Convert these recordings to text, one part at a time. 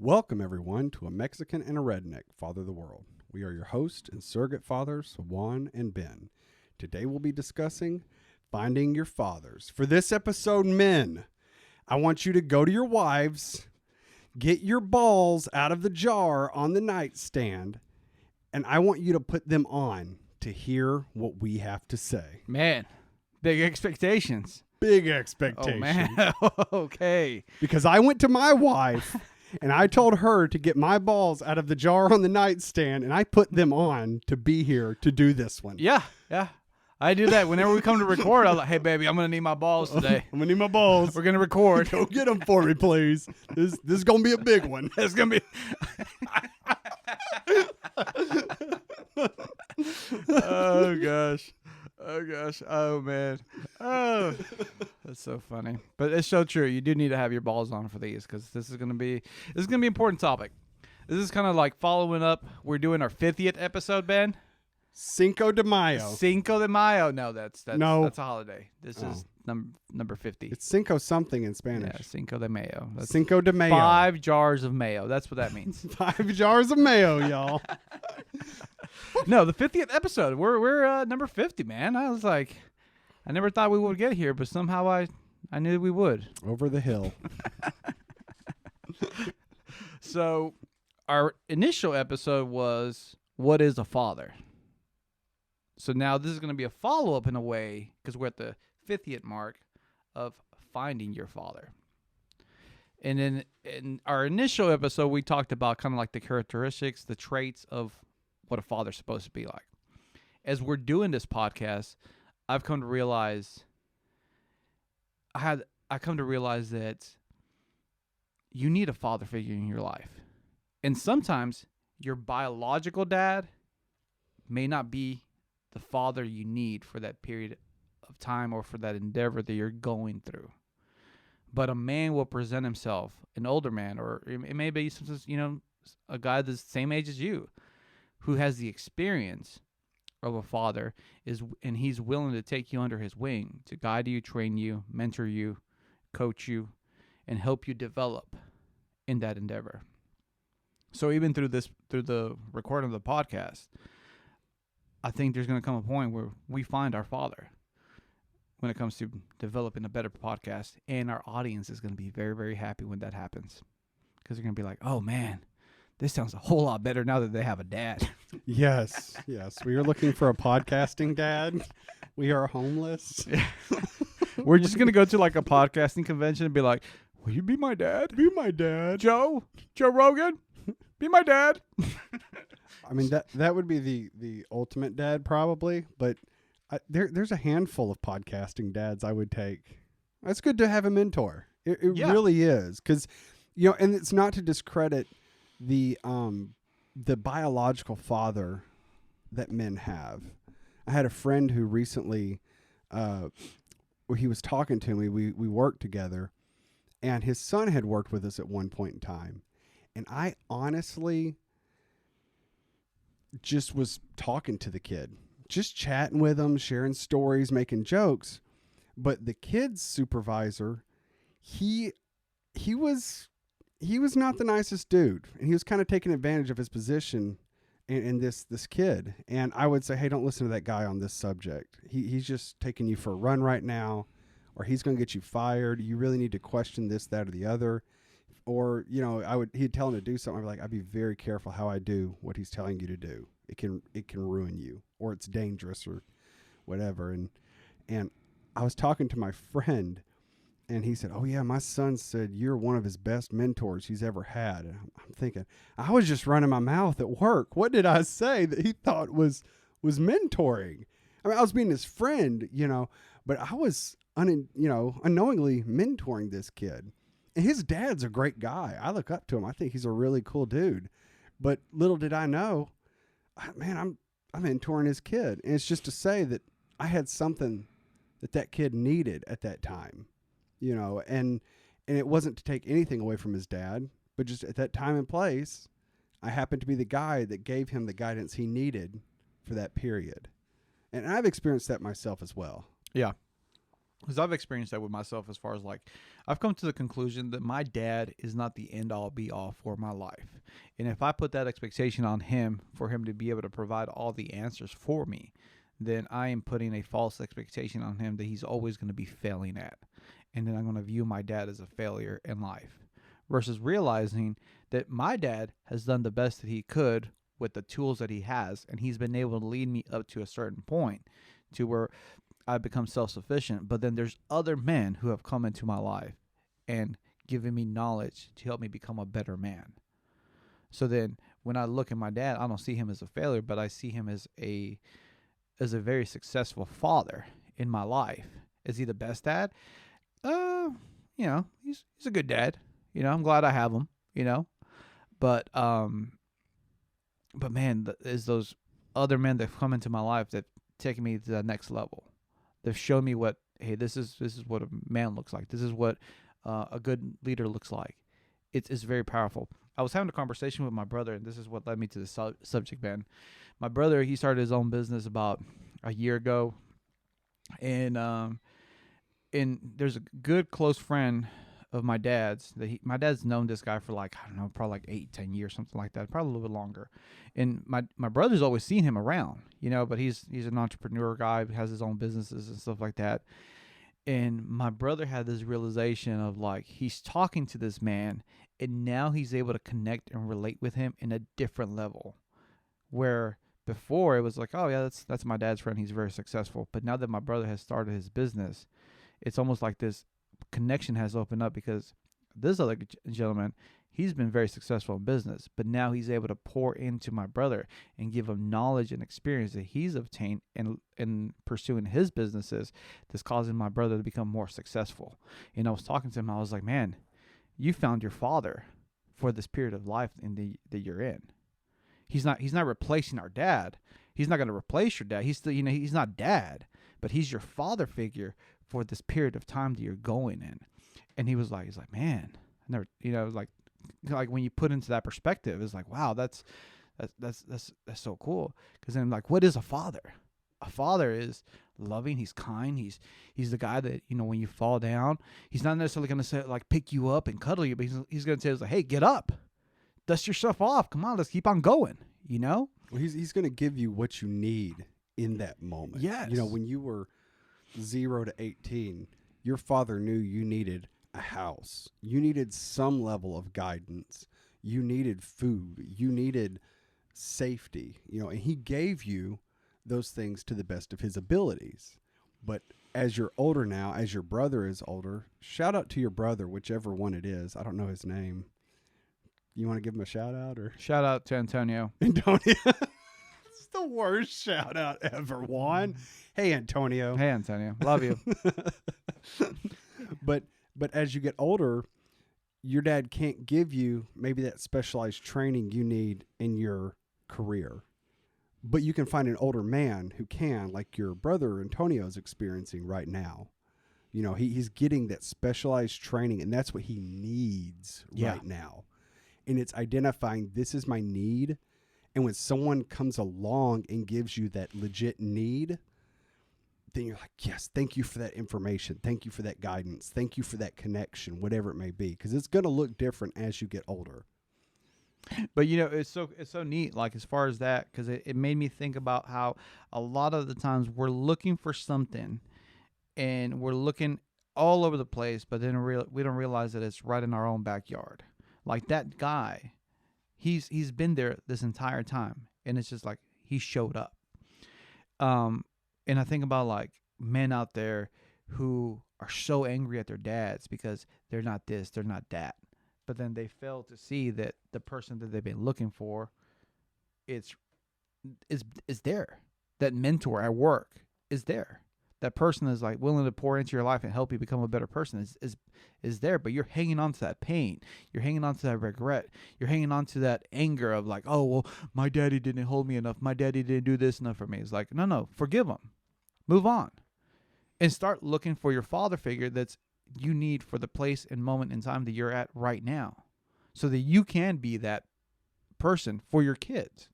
Welcome, everyone, to A Mexican and a Redneck Father the World. We are your hosts and surrogate fathers, Juan and Ben. Today we'll be discussing finding your fathers. For this episode, men, I want you to go to your wives, get your balls out of the jar on the nightstand, and I want you to put them on to hear what we have to say. Man, big expectations. Big expectations. Oh, man. Okay. Because I went to my wife and I told her to get my balls out of the jar on the nightstand, and I put them on to be here to do this one. Yeah. I do that whenever we come to record. I'm like, hey, baby, I'm going to need my balls today. I'm going to need my balls. We're going to record. Go get them for me, please. This is going to be a big one. It's going to be. Oh, gosh. Oh, man. Oh, that's so funny. But it's so true. You do need to have your balls on for these because this is going to be an important topic. This is kind of like following up. We're doing our 50th episode, Ben. Cinco de Mayo. Cinco de Mayo. No, that's a holiday. This is number 50. It's Cinco something in Spanish. Yeah, Cinco de Mayo. That's Cinco de Mayo. 5 jars of mayo. That's what that means. 5 jars of mayo, y'all. No, the 50th episode. We're number 50, man. I was like, I never thought we would get here, but somehow I knew we would. Over the hill. So, our initial episode was, what is a father? So now this is going to be a follow-up in a way, because we're at the 50th mark of finding your father. And then in our initial episode, we talked about kind of like the characteristics, the traits of what a father's supposed to be like. As we're doing this podcast, I've come to realize that you need a father figure in your life. And sometimes your biological dad may not be the father you need for that period of time or for that endeavor that you're going through. But a man will present himself, an older man, or it may be a guy that's the same age as you, who has the experience of a father, and he's willing to take you under his wing to guide you, train you, mentor you, coach you, and help you develop in that endeavor. So even through the recording of the podcast, I think there's going to come a point where we find our father when it comes to developing a better podcast, and our audience is going to be very, very happy when that happens, because they're going to be like, oh man, this sounds a whole lot better now that they have a dad. Yes. We are looking for a podcasting dad. We are homeless. We're just going to go to like a podcasting convention and be like, will you be my dad? Be my dad. Joe Rogan, be my dad. I mean, that would be the ultimate dad probably, but there's a handful of podcasting dads I would take. It's good to have a mentor. It really is, because, and it's not to discredit the biological father that men have. I had a friend who recently, he was talking to me. We worked together, and his son had worked with us at one point in time, and I honestly just was talking to the kid, just chatting with him, sharing stories, making jokes. But the kid's supervisor, he was not the nicest dude, and he was kind of taking advantage of his position in this kid. And I would say, hey, don't listen to that guy on this subject. He's just taking you for a run right now, or he's going to get you fired. You really need to question this, that, or the other. Or, he'd tell him to do something. I'd be like, I'd be very careful how I do what he's telling you to do. It can ruin you, or it's dangerous, or whatever. And I was talking to my friend, and he said, oh yeah, my son said you're one of his best mentors he's ever had. And I'm thinking, I was just running my mouth at work. What did I say that he thought was mentoring? I mean, I was being his friend, but I was unknowingly mentoring this kid. And his dad's a great guy. I look up to him. I think he's a really cool dude. But little did I know, man, I'm mentoring his kid. And it's just to say that I had something that kid needed at that time, and it wasn't to take anything away from his dad, but just at that time and place, I happened to be the guy that gave him the guidance he needed for that period. And I've experienced that myself as well. Yeah. Because I've experienced that with myself as far as like, I've come to the conclusion that my dad is not the end all be all for my life. And if I put that expectation on him for him to be able to provide all the answers for me, then I am putting a false expectation on him that he's always going to be failing at. And then I'm going to view my dad as a failure in life versus realizing that my dad has done the best that he could with the tools that he has. And he's been able to lead me up to a certain point to where I become self-sufficient, but then there's other men who have come into my life and given me knowledge to help me become a better man. So then when I look at my dad, I don't see him as a failure, but I see him as a very successful father in my life. Is he the best dad? He's a good dad. I'm glad I have him, But man, is those other men that have come into my life that take me to the next level. They've shown me this is what a man looks like. This is what a good leader looks like. It's very powerful. I was having a conversation with my brother, and this is what led me to the subject, Ben. My brother, he started his own business about a year ago, and there's a good close friend of my dad's. My dad's known this guy for probably 8-10 years, something like that, probably a little bit longer. And my brother's always seen him around, but he's an entrepreneur guy, has his own businesses and stuff like that. And my brother had this realization of he's talking to this man, and now he's able to connect and relate with him in a different level. Where before it was like, oh yeah, that's my dad's friend, he's very successful. But now that my brother has started his business, it's almost like this connection has opened up, because this other gentleman, he's been very successful in business, but now he's able to pour into my brother and give him knowledge and experience that he's obtained in pursuing his businesses that's causing my brother to become more successful. And I was talking to him, I was like, man, you found your father for this period of life that you're in. He's not replacing our dad. He's not going to replace your dad. He's still, he's not dad, but he's your father figure for this period of time that you're going in. And he's like, man, I never, like when you put into that perspective, it's like, wow, that's so cool. Because then what is a father? A father is loving. He's kind. He's the guy that, when you fall down, he's not necessarily going to say pick you up and cuddle you, but he's going to say hey, get up, dust yourself off. Come on, let's keep on going. Well, he's going to give you what you need in that moment. Yes. When you were 0 to 18, your father knew you needed a house. You needed some level of guidance. You needed food. You needed safety. And he gave you those things to the best of his abilities. But as you're older now, as your brother is older, shout out to your brother, whichever one it is. I don't know his name. You want to give him a shout out, or shout out to Antonio? Antonio. It's the worst shout out ever, Juan. Hey, Antonio. Hey, Antonio. Love you. But as you get older, your dad can't give you maybe that specialized training you need in your career. But you can find an older man who can, like your brother Antonio is experiencing right now. He's getting that specialized training, and that's what he needs right now. And it's identifying, this is my need. And when someone comes along and gives you that legit need, then you're like, yes, thank you for that information. Thank you for that guidance. Thank you for that connection, whatever it may be. Because it's going to look different as you get older. But, it's so neat, as far as that, because it made me think about how a lot of the times we're looking for something, and we're looking all over the place, but then we don't realize that it's right in our own backyard. Like that guy, he's been there this entire time, and it's just he showed up. And I think about men out there who are so angry at their dads because they're not this, they're not that, but then they fail to see that the person that they've been looking for, is there. That mentor at work is there. That person is willing to pour into your life and help you become a better person is there, but you're hanging on to that pain. You're hanging on to that regret. You're hanging on to that anger of oh, well, my daddy didn't hold me enough. My daddy didn't do this enough for me. It's no, forgive him. Move on. And start looking for your father figure that's you need for the place and moment in time that you're at right now, so that you can be that person for your kids.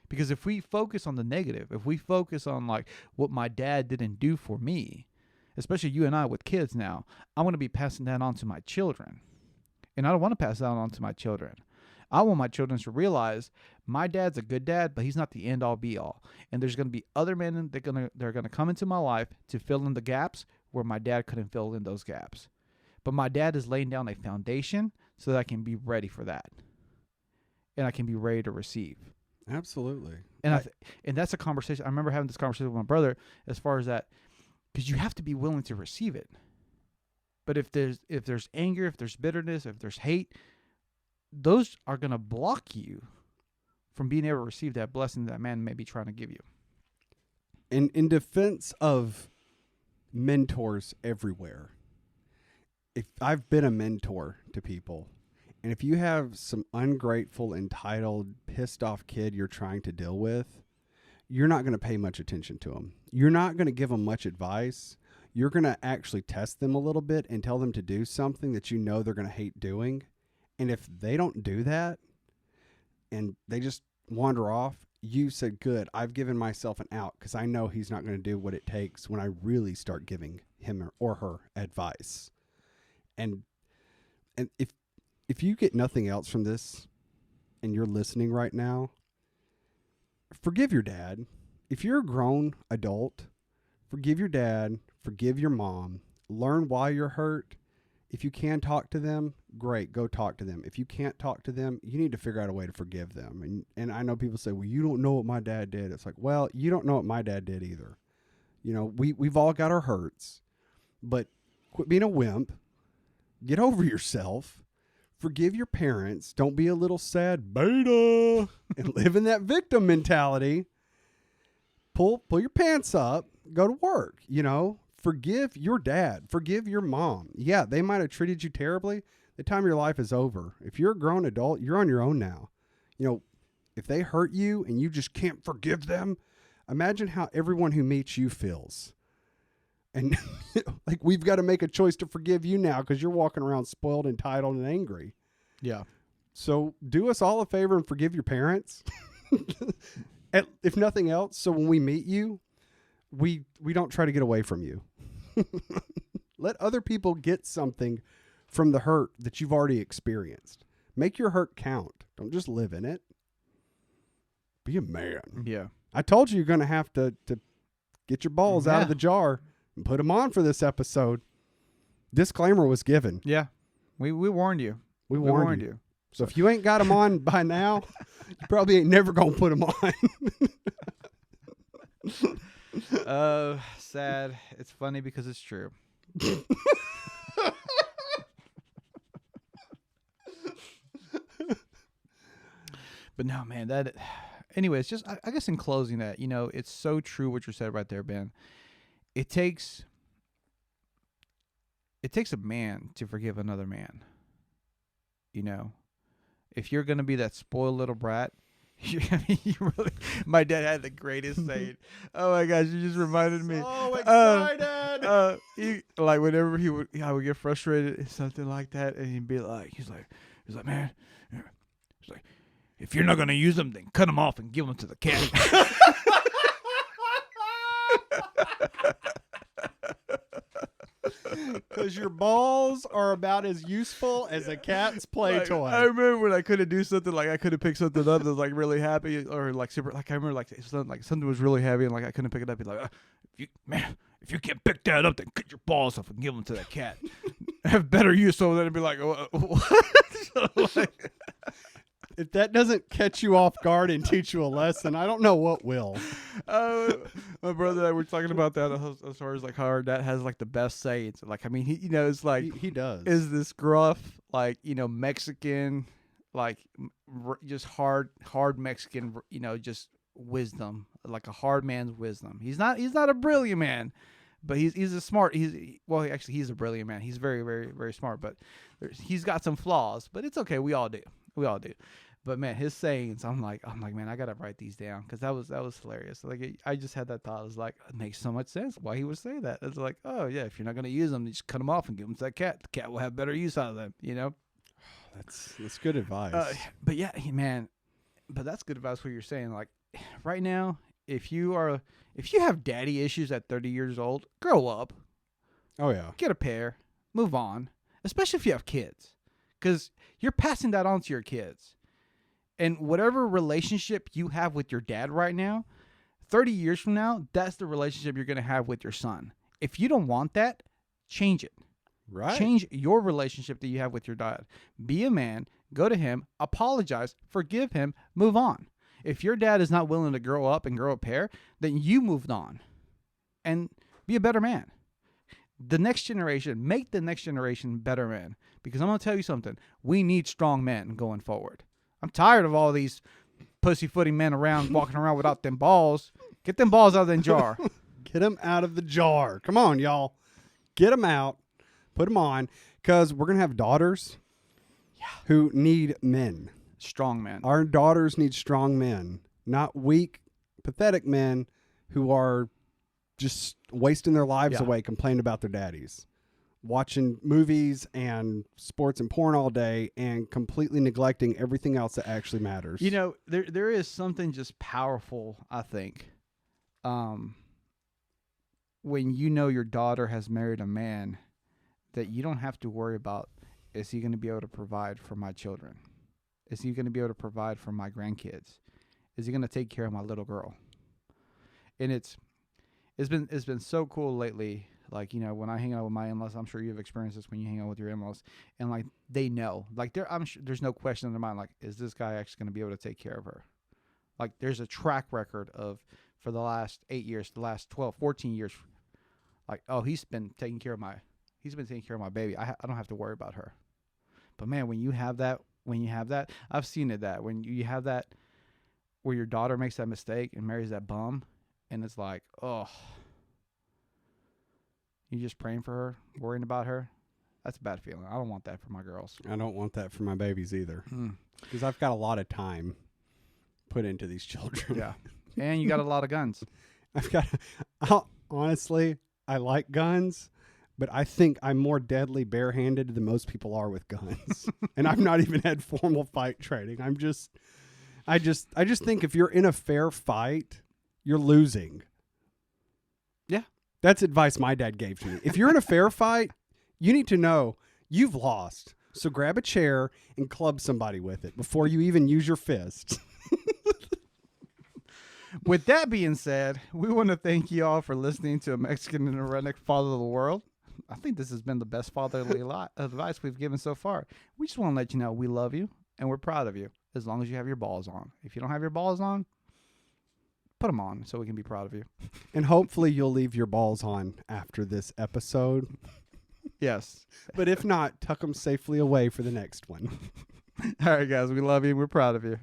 Because if we focus on the negative, if we focus on what my dad didn't do for me, especially you and I with kids now, I want to be passing that on to my children. And I don't want to pass that on to my children. I want my children to realize my dad's a good dad, but he's not the end all be all. And there's going to be other men that they're going to come into my life to fill in the gaps where my dad couldn't fill in those gaps. But my dad is laying down a foundation so that I can be ready for that. And I can be ready to receive. Absolutely. And and that's a conversation. I remember having this conversation with my brother as far as that, because you have to be willing to receive it. But if there's anger, if there's bitterness, if there's hate, those are going to block you from being able to receive that blessing that man may be trying to give you. In defense of mentors everywhere, if I've been a mentor to people, and if you have some ungrateful, entitled, pissed off kid you're trying to deal with, you're not going to pay much attention to them. You're not going to give them much advice. You're going to actually test them a little bit and tell them to do something that you know they're going to hate doing. And if they don't do that and they just wander off, you said, good, I've given myself an out because I know he's not going to do what it takes when I really start giving him or her advice. And if you get nothing else from this and you're listening right now, forgive your dad. If you're a grown adult, forgive your dad, forgive your mom, learn why you're hurt. If you can talk to them, great, go talk to them. If you can't talk to them, you need to figure out a way to forgive them. And I know people say, well, you don't know what my dad did. It's like, well, you don't know what my dad did either. You know, we've all got our hurts, but quit being a wimp. Get over yourself. Forgive your parents. Don't be a little sad beta and live in that victim mentality. Pull your pants up, go to work, you know. Forgive your dad. Forgive your mom. Yeah, they might have treated you terribly. The time of your life is over. If you're a grown adult, you're on your own now. You know, if they hurt you and you just can't forgive them, imagine how everyone who meets you feels. And like, we've got to make a choice to forgive you now because you're walking around spoiled, entitled, and angry. Yeah. So do us all a favor and forgive your parents. If nothing else, so when we meet you, we don't try to get away from you. Let other people get something from the hurt that you've already experienced. Make your hurt count. Don't just live in it. Be a man. Yeah. I told you you're going to have to get your balls out of the jar and put them on for this episode. Disclaimer was given. Yeah. We warned you. We warned you. So if you ain't got them on by now, you probably ain't never going to put them on. Sad. It's funny because it's true. But no, man, anyways, just, I guess in closing that, you know, it's so true what you said right there, Ben. It takes a man to forgive another man. You know, if you're going to be that spoiled little brat, my dad had the greatest saying. Oh my gosh, you just reminded me. So excited. Like whenever I would get frustrated and something like that, and he'd be like, he's like, man, he's like, if you're not gonna use them, then cut them off and give them to the cat. Because your balls are about as useful as a cat's play toy. I remember when I couldn't do something, like I couldn't pick something up that was like really happy or like super. Like I remember like something was really heavy and like I couldn't pick it up. He'd be like, if you can't pick that up, then cut your balls off and give them to that cat. Have better use of it. And be like, what? If that doesn't catch you off guard and teach you a lesson, I don't know what will. My brother and I were talking about that as far as like how our dad has like the best sayings. Like, I mean, he, you know, it's like he does. Is this gruff, like, you know, Mexican, like just hard Mexican, you know, just wisdom, like a hard man's wisdom. He's not a brilliant man, but he's a smart. He's a brilliant man. He's very, very, very smart, but he's got some flaws. But it's okay. We all do. But man, his sayings, I'm like, man, I gotta write these down because that was hilarious. Like, I just had that thought. I was like, it makes so much sense why he would say that. It's like, oh yeah, if you're not gonna use them, you just cut them off and give them to that cat. The cat will have better use out of them. You know, that's good advice. But yeah, man, but that's good advice. What you're saying, like, right now, if you have daddy issues at 30 years old, grow up. Oh yeah. Get a pair. Move on. Especially if you have kids. Because you're passing that on to your kids. And whatever relationship you have with your dad right now, 30 years from now, that's the relationship you're going to have with your son. If you don't want that, change it. Right. Change your relationship that you have with your dad. Be a man. Go to him. Apologize. Forgive him. Move on. If your dad is not willing to grow up and grow a pair, then you moved on. And be a better man. The next generation, make the next generation better men. Because I'm going to tell you something. We need strong men going forward. I'm tired of all these pussyfooting men around walking around without them balls. Get them balls out of the jar. Get them out of the jar. Come on, y'all. Get them out. Put them on. Because we're going to have daughters who need men. Strong men. Our daughters need strong men. Not weak, pathetic men who are just wasting their lives away complaining about their daddies. Watching movies and sports and porn all day and completely neglecting everything else that actually matters. You know, there is something just powerful, I think, when you know your daughter has married a man that you don't have to worry about, is he going to be able to provide for my children? Is he going to be able to provide for my grandkids? Is he going to take care of my little girl? And it's been so cool lately. Like, you know, when I hang out with my in-laws, I'm sure you've experienced this when you hang out with your in-laws, and like they know, like I'm sure there's no question in their mind, like, is this guy actually going to be able to take care of her? Like, there's a track record of, for the last 8 years, the last 12, 14 years, like, oh, he's been taking care of my baby. I don't have to worry about her. But man, when you have that, I've seen it, that when you have that, where your daughter makes that mistake and marries that bum, and it's like, oh, you just praying for her, worrying about her. That's a bad feeling. I don't want that for my girls. I don't want that for my babies either. Because I've got a lot of time put into these children. Yeah. And you got a lot of guns. Honestly, I like guns, but I think I'm more deadly barehanded than most people are with guns. And I've not even had formal fight training. I just think if you're in a fair fight, you're losing. Yeah. That's advice my dad gave to me. If you're in a fair fight, you need to know you've lost. So grab a chair and club somebody with it before you even use your fist. With that being said, we want to thank you all for listening to A Mexican and a Redneck Father of the World. I think this has been the best fatherly advice we've given so far. We just want to let you know we love you and we're proud of you, as long as you have your balls on. If you don't have your balls on, put them on so we can be proud of you. And hopefully you'll leave your balls on after this episode. Yes. But if not, tuck them safely away for the next one. All right, guys, we love you and we're proud of you.